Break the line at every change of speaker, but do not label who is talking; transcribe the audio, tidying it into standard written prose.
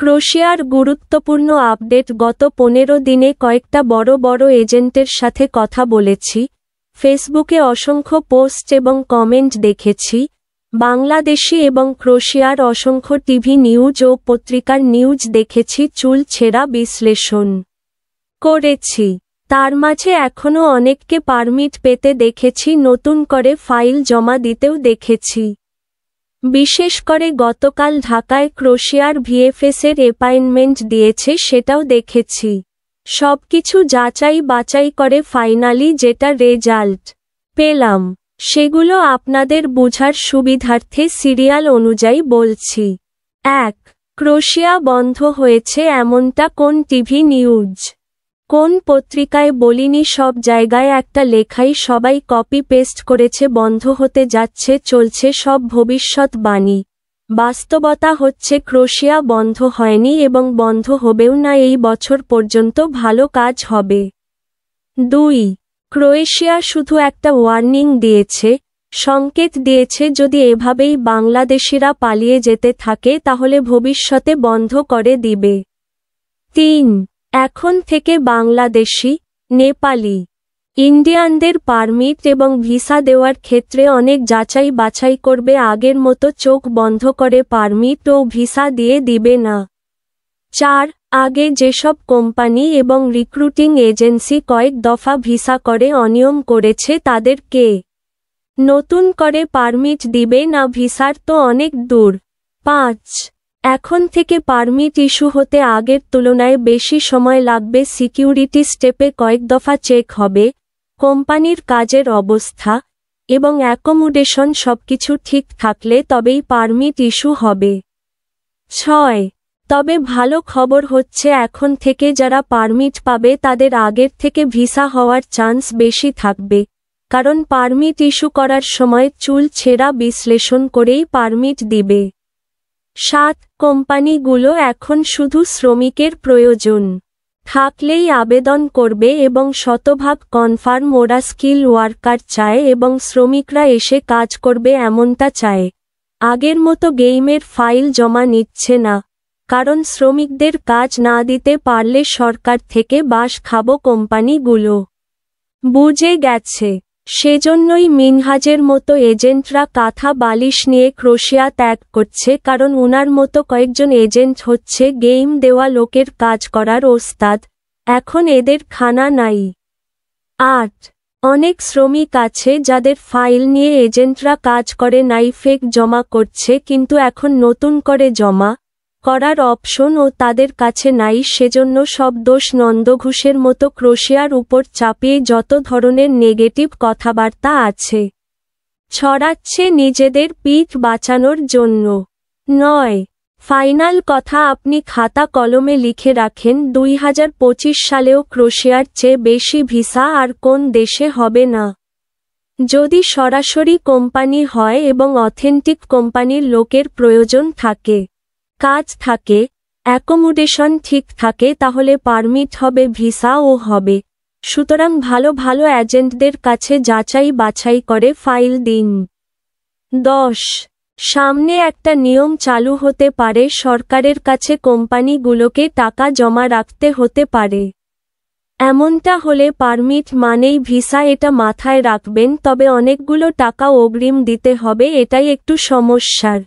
ক্রোয়েশিয়ার গুরুত্বপূর্ণ আপডেট। গত 15 দিনে কয়েকটা বড় বড় এজেন্টের সাথে কথা বলেছি, ফেসবুকে অসংখ্য পোস্ট এবং কমেন্ট দেখেছি, বাংলাদেশি এবং ক্রোয়েশিয়ার অসংখ্য টিভি নিউজ ও পত্রিকার নিউজ দেখেছি, চুল ছেঁড়া বিশ্লেষণ করেছি। তার মাঝে এখনও অনেককে পারমিট পেতে দেখেছি, নতুন করে ফাইল জমা দিতেও দেখেছি। বিশেষ করে গতকাল ঢাকায় ক্রোয়েশিয়ার ভিএফএসের অ্যাপয়েন্টমেন্ট দিয়েছে, সেটাও দেখেছি। সবকিছু যাচাই বাছাই করে ফাইনালি যেটা রেজাল্ট পেলাম, সেগুলো আপনাদের বোঝার সুবিধার্থে সিরিয়াল অনুযায়ী বলছি। 1. ক্রোয়েশিয়া বন্ধ হয়েছে এমনটা কোন টিভি নিউজ, কোন পত্রিকায় বলিনি, সব জায়গায় একটা লেখাই সবাই কপি পেস্ট করেছে। বন্ধ হতে যাচ্ছে, চলছে সব ভবিষ্যৎবাণী। বাস্তবতা হচ্ছে ক্রোয়েশিয়া বন্ধ হয়নি এবং বন্ধ হবেও না, এই বছর পর্যন্ত ভালো কাজ হবে। 2. ক্রোয়েশিয়া শুধু একটা ওয়ার্নিং দিয়েছে, সংকেত দিয়েছে যদি এভাবেই বাংলাদেশিরা পালিয়ে যেতে থাকে তাহলে ভবিষ্যতে বন্ধ করে দিবে। 3. এখন থেকে বাংলাদেশি, নেপালি, ইন্ডিয়ানদের পারমিট এবং ভিসা দেওয়ার ক্ষেত্রে অনেক যাচাই বাছাই করবে, আগের মতো চোখ বন্ধ করে পারমিট ও ভিসা দিয়ে দিবে না। 4. আগে যেসব কোম্পানি এবং রিক্রুটিং এজেন্সি কয়েক দফা ভিসা করে অনিয়ম করেছে তাদেরকে নতুন করে পারমিট দিবে না, ভিসার তো অনেক দূর। 5. এখন থেকে পারমিট ইস্যু হতে আগের তুলনায় বেশি সময় লাগবে, সিকিউরিটি স্টেপে কয়েক দফা চেক হবে, কোম্পানির কাজের অবস্থা এবং অ্যাকোমোডেশন সবকিছু ঠিক থাকলে তবেই পারমিট ইস্যু হবে। 6. তবে ভালো খবর হচ্ছে এখন থেকে যারা পারমিট পাবে তাদের আগের থেকে ভিসা হওয়ার চান্স বেশি থাকবে, কারণ পারমিট ইস্যু করার সময় চুল ছেঁড়া বিশ্লেষণ করেই পারমিট দিবে। 7. কোম্পানিগুলো এখন শুধু শ্রমিকের প্রয়োজন থাকলেই আবেদন করবে এবং শতভাগ কনফার্ম ওরা স্কিল ওয়ার্কার চায় এবং শ্রমিকরা এসে কাজ করবে এমনটা চায়। আগের মতো গেইমের ফাইল জমা নিচ্ছে না, কারণ শ্রমিকদের কাজ না দিতে পারলে সরকার থেকে বাস খাবো কোম্পানিগুলো। বুঝে গেছে, সেজন্যই মিনহাজের মতো এজেন্টরা কাঁথা বালিশ নিয়ে ক্রোয়েশিয়া ত্যাগ করছে, কারণ উনার মতো কয়েকজন এজেন্ট হচ্ছে গেইম দেওয়া লোকের কাজ করার ওস্তাদ, এখন এদের খানা নাই। 8. অনেক শ্রমিক আছে যাদের ফাইল নিয়ে এজেন্টরা কাজ করে নাই, ফেক জমা করছে, কিন্তু এখন নতুন করে জমা করার অপশন ও তাদের কাছে নাই, সেজন্য সব দোষ নন্দঘোষের মতো ক্রোয়েশিয়ার উপর চাপিয়ে যত ধরনের নেগেটিভ কথাবার্তা আছে ছড়াচ্ছে নিজেদের পিঠ বাঁচানোর জন্য। 9. ফাইনাল কথা আপনি খাতা কলমে লিখে রাখেন, 2025 সালেও ক্রোয়েশিয়ার চেয়ে বেশি ভিসা আর কোন দেশে হবে না। যদি সরাসরি কোম্পানি হয় এবং অথেন্টিক কোম্পানির লোকের প্রয়োজন থাকে, কাজ থাকে, অ্যাকোমোডেশন ঠিক থাকে, তাহলে পারমিট হবে, ভিসা ও হবে। সুতরাং ভালো ভালো এজেন্টদের কাছে যাচাই বাছাই করে ফাইল দিন। 10. সামনে একটা নিয়ম চালু হতে পারে, সরকারের কাছে কোম্পানিগুলোকে টাকা জমা রাখতে হতে পারে। এমনটা হলে পারমিট মানেই ভিসা, এটা মাথায় রাখবেন, তবে অনেকগুলো টাকা অগ্রিম দিতে হবে, এটাই একটু সমস্যার।